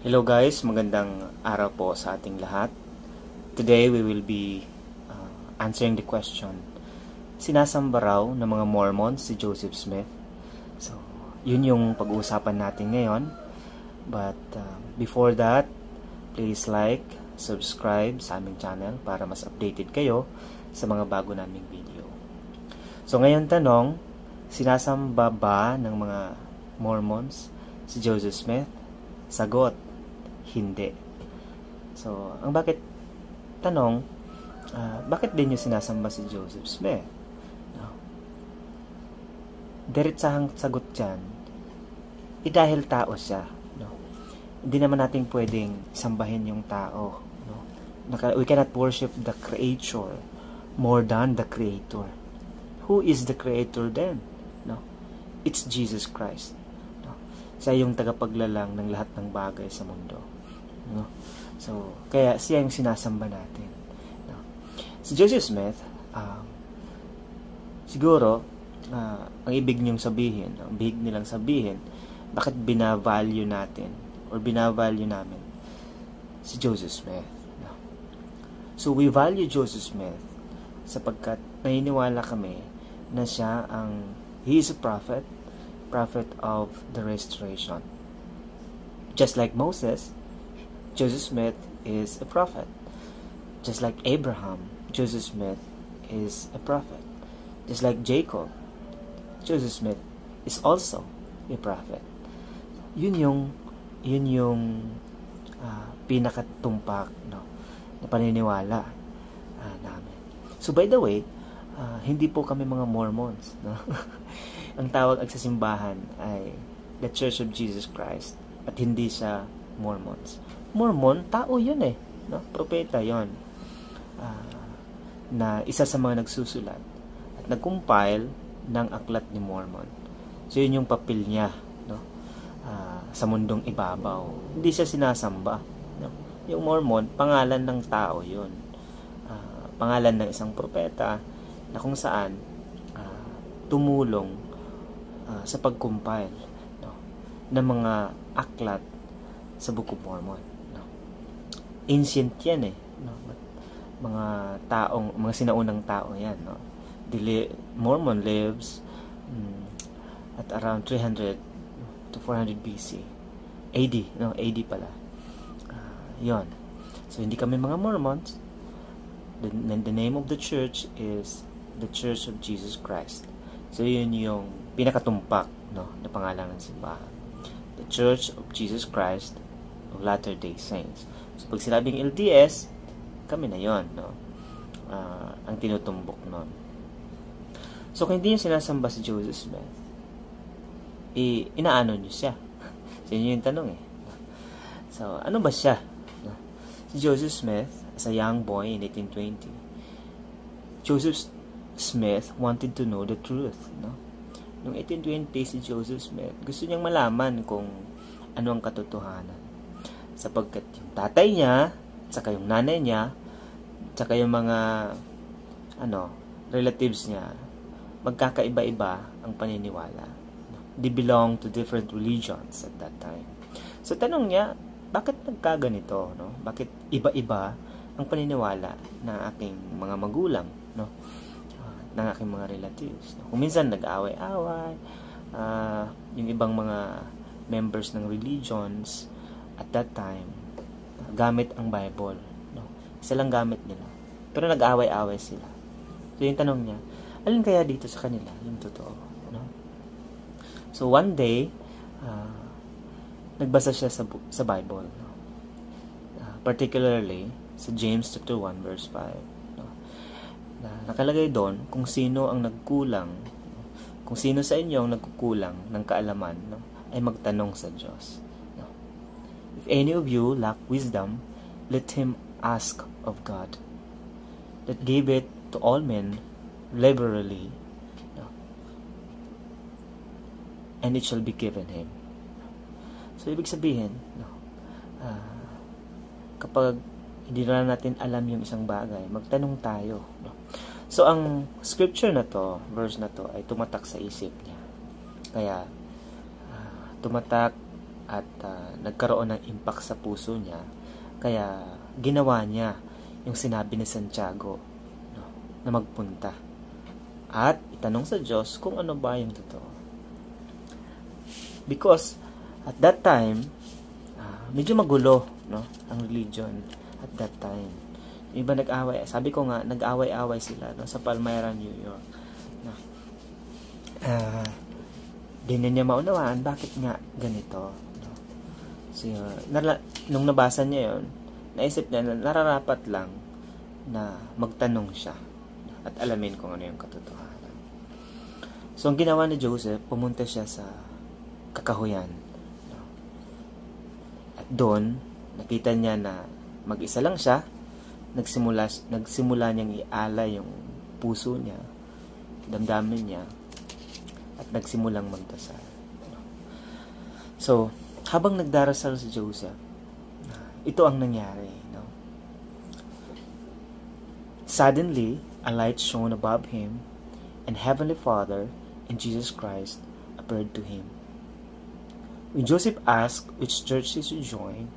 Hello guys, magandang araw po sa ating lahat. Today we will be answering the question, sinasamba raw ng mga Mormons si Joseph Smith? So, yun yung pag-uusapan natin ngayon. But before that, please like, subscribe sa aming channel para mas updated kayo sa mga bago naming video. So ngayon tanong, sinasamba ba ng mga Mormons si Joseph Smith? Sagot, hindi. So, ang tanong, bakit din nyo sinasamba si Joseph Smith? No? Diretsahang sagot dyan, dahil tao siya. No? Hindi naman natin pwedeng sambahin yung tao. No? We cannot worship the Creator more than the Creator. Who is the Creator then? No? It's Jesus Christ. No? Siya yung tagapaglalang ng lahat ng bagay sa mundo. No? So, kaya siya yung sinasamba natin. No? Si Joseph Smith, siguro, ang ibig nilang sabihin, bakit binavalue natin or binavalue namin si Joseph Smith. No? So, we value Joseph Smith sapagkat naniniwala kami na he is a prophet of the restoration. Just like Moses, Joseph Smith is a prophet. Just like Abraham, Joseph Smith is a prophet. Just like Jacob, Joseph Smith is also a prophet. Yun yung pinakatumpak, no, na paniniwala namin. So by the way, hindi po kami mga Mormons, no? Ang tawag sa simbahan ay The Church of Jesus Christ at hindi siya Mormons. Mormon, tao yun no? Propeta yun, na isa sa mga nagsusulat at nag-compile ng aklat ni Mormon. So yun yung papel niya, no? Sa mundong ibabaw. Hindi siya sinasamba, no? Yung Mormon, pangalan ng tao yun, pangalan ng isang propeta na kung saan tumulong sa pag-compile, no, ng mga aklat sa Book of Mormon. No? Ancient yan no? Mga sinaunang tao yan, no? Mormon lives at around 300 to 400 BC. AD, no? AD pala. Yon. So hindi kami mga Mormons. The name of the church is the Church of Jesus Christ. So yun yung pinakatumpak, no, na pangalan ng simbahan. The Church of Jesus Christ of Latter-day Saints. So pag sinabing LDS, kami na yon, no, ang tinutumbok nun. So kung hindi nyo sinasamba si Joseph Smith, inaano nyo siya? So yun yung tanong So ano ba siya? No? Si Joseph Smith, as a young boy in 1820, Joseph Smith wanted to know the truth, no? Noong 1820, si Joseph Smith gusto niyang malaman kung ano ang katotohanan, sapagkat yung tatay niya, saka yung nanay niya, saka yung mga relatives niya, magkakaiba-iba ang paniniwala. They belong to different religions at that time. So tanong niya, bakit nagkaganito, no? Bakit iba-iba ang paniniwala ng aking mga magulang, no? Ng aking mga relatives. Kung minsan nag-away-away, yung ibang mga members ng religions at that time, gamit ang Bible. No? Isa lang gamit nila. Pero nag-away-away sila. So yung tanong niya, alin kaya dito sa kanila yung totoo? No? So one day, nagbasa siya sa Bible. No? Particularly, sa James chapter 1 verse 5. Nakalagay doon kung sino ang nagkulang, kung sino sa inyo ang nagkukulang ng kaalaman, no, ay magtanong sa Diyos. No? If any of you lack wisdom, let him ask of God, that gave it to all men liberally, no, and it shall be given him. So ibig sabihin, no, kapag hindi na natin alam yung isang bagay, magtanong tayo, no? So, ang scripture na to, verse na to, ay tumatak sa isip niya. Kaya, tumatak at nagkaroon ng impact sa puso niya. Kaya ginawa niya yung sinabi ni Santiago, no, na magpunta at itanong sa Diyos kung ano ba yung totoo. Because at that time, medyo magulo, no, ang religion at that time. Yung iba nag-away, sabi ko nga, nag-away-away sila, no, sa Palmyra, New York. No. Di na niya maunawaan bakit nga ganito. No. So, nung nabasa niya yon, naisip niya na nararapat lang na magtanong siya at alamin kung ano yung katotohanan. So, ang ginawa ni Joseph, pumunta siya sa kakahuyan. No? At doon, nakita niya na mag-isa lang siya, nagsimula niyang ialay yung puso niya, damdamin niya, at nagsimulang magdasal. No? So, habang nagdarasal si Joseph, ito ang nangyari. No? Suddenly, a light shone above him, and Heavenly Father and Jesus Christ appeared to him. When Joseph asked which church he should join,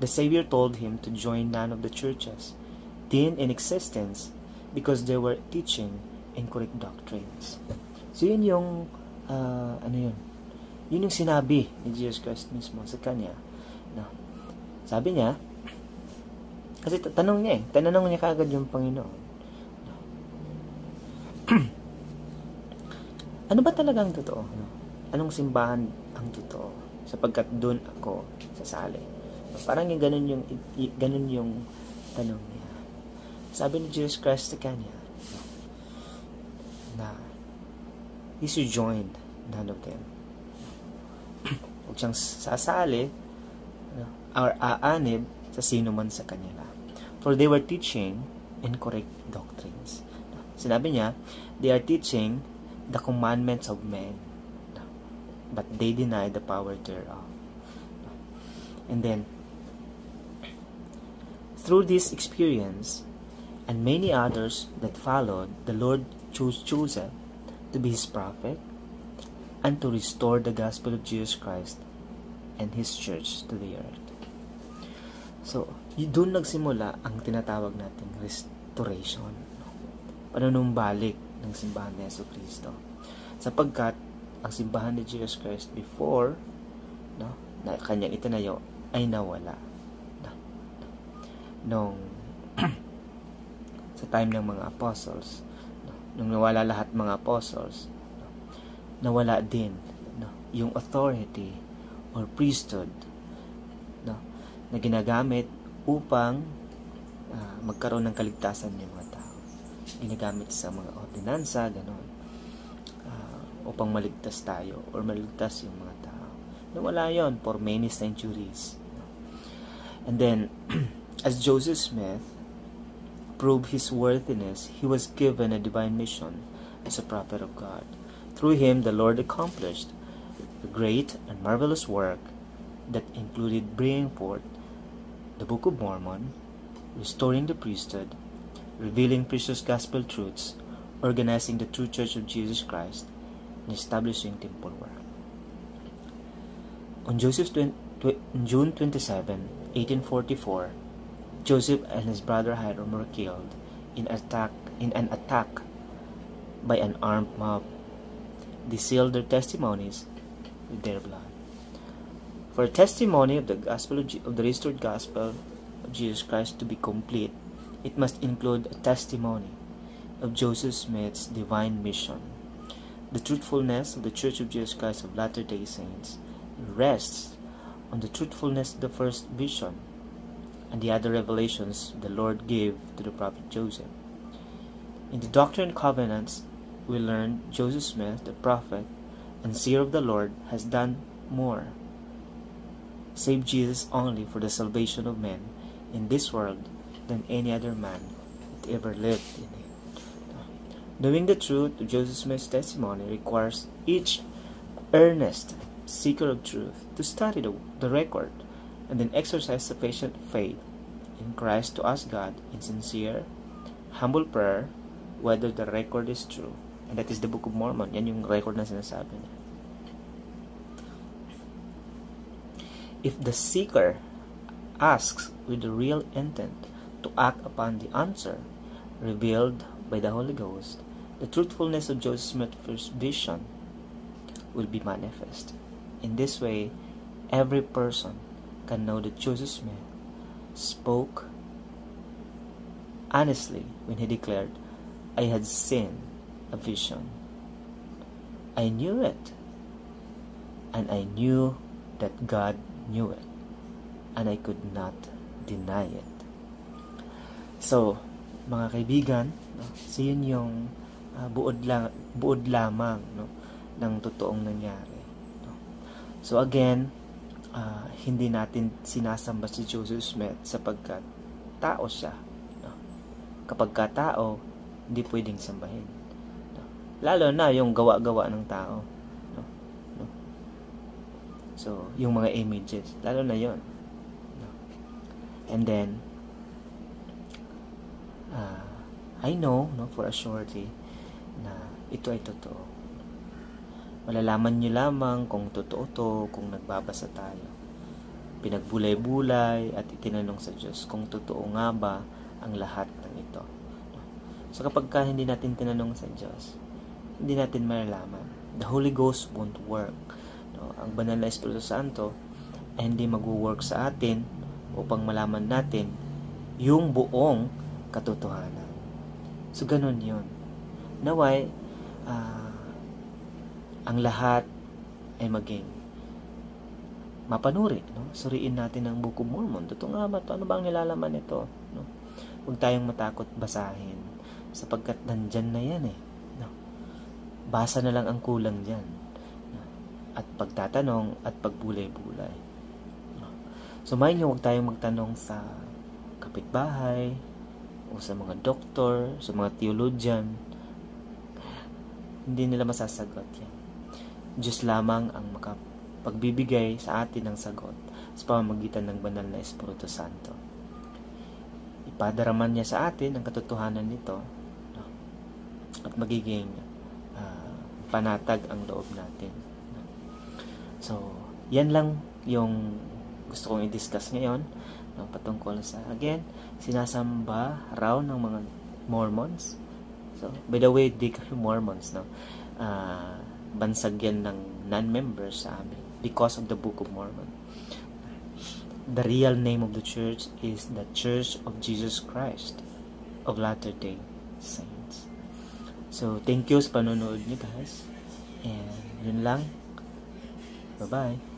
the Savior told him to join none of the churches then in existence because they were teaching incorrect doctrines. So yun yung yun yung sinabi ni Jesus Christ mismo sa kanya. No. Sabi niya, kasi tanong niya kaagad yung Panginoon. No. Ano ba talagang totoo? No? Anong simbahan ang totoo? Sapagkat doon ako sasali. Parang yung ganun yung tanong niya. Sabi ni Jesus Christ sa kanya na he should join none of them. Huwag siyang sasali or aanib sa sino man sa kanila. For they were teaching incorrect doctrines. Sinabi niya, they are teaching the commandments of men, but they deny the power thereof. And then, through this experience, and many others that followed, the Lord chose Joseph to be his prophet and to restore the gospel of Jesus Christ and his church to the earth. So, doon nagsimula ang tinatawag nating restoration. Panunumbalik ng simbahan ni Jesucristo. Sapagkat ang simbahan ni Jesus Christ before na kanyang itinayo ay nawala. Nung sa time ng mga apostles, nung nawala lahat mga apostles, nawala din yung authority or priesthood na ginagamit upang magkaroon ng kaligtasan ng mga tao. Ginagamit sa mga ordinansa, gano'n, upang maligtas tayo or maligtas yung mga tao. Nawala yon for many centuries. And then, as Joseph Smith proved his worthiness, he was given a divine mission as a prophet of God. Through him, the Lord accomplished a great and marvelous work that included bringing forth the Book of Mormon, restoring the priesthood, revealing precious gospel truths, organizing the true Church of Jesus Christ, and establishing temple work. On June 27, 1844, Joseph and his brother Hiram were killed in an attack by an armed mob. They sealed their testimonies with their blood. For a testimony of the gospel of the restored gospel of Jesus Christ to be complete, it must include a testimony of Joseph Smith's divine mission. The truthfulness of the Church of Jesus Christ of Latter-day Saints rests on the truthfulness of the first vision and the other revelations the Lord gave to the prophet Joseph. In the Doctrine and Covenants, we learn Joseph Smith, the prophet and seer of the Lord, has done more, save Jesus only for the salvation of men in this world than any other man that ever lived in it. Knowing the truth of Joseph Smith's testimony requires each earnest seeker of truth to study the record and then exercise sufficient faith in Christ to ask God in sincere, humble prayer whether the record is true. And that is the Book of Mormon. Yan yung record na sinasabi niya. If the seeker asks with the real intent to act upon the answer revealed by the Holy Ghost, the truthfulness of Joseph Smith's vision will be manifest. In this way, every person can know that Joseph Smith spoke honestly when he declared, "I had seen a vision. I knew it, and I knew that God knew it, and I could not deny it." So, mga kaibigan, no, so yun yung buod lamang, no, ng totoong nangyari. No? So again, hindi natin sinasamba si Joseph Smith sapagkat tao siya. No? Kapag ka tao, hindi pwedeng sambahin. No? Lalo na yung gawa-gawa ng tao. No? No? So, yung mga images, lalo na yon. No? And then, I know, no, for a surety, na ito ay totoo. Malalaman nyo lamang kung totoo to kung nagbabasa tayo. Pinagbulay-bulay at itinanong sa Diyos kung totoo nga ba ang lahat ng ito. So kapag hindi natin tinanong sa Diyos, hindi natin malalaman. The Holy Ghost won't work. No? Ang banal na Espiritu Santo ay hindi mag-work sa atin upang malaman natin yung buong katotohanan. So ganun yun. Naway, ang lahat ay maging mapanuri, no? Suriin natin ang Book of Mormon. Totoo nga ba ito? Ano ba ang nilalaman nito? No? Huwag tayong matakot basahin sapagkat nandyan na yan eh. No? Basa na lang ang kulang dyan. No? At pagtatanong at pagbulay-bulay. No? So may nyo, huwag tayong magtanong sa kapitbahay o sa mga doktor, sa mga theologian. Hindi nila masasagot yan. Diyos lamang ang makapagbibigay sa atin ng sagot sa pamamagitan ng banal na Espiritu Santo. Ipadaraman niya sa atin ang katotohanan nito, no? At magiging panatag ang loob natin. No? So, yan lang yung gusto kong i-discuss ngayon, no? Patungkol sa, again, sinasamba raw ng mga Mormons. So, by the way, di kayo Mormons, no? Bansag yan ng non-members sa amin because of the Book of Mormon. The real name of the church is the Church of Jesus Christ of Latter-day Saints. So, thank you sa panonood niyo guys. And yun lang. Bye-bye.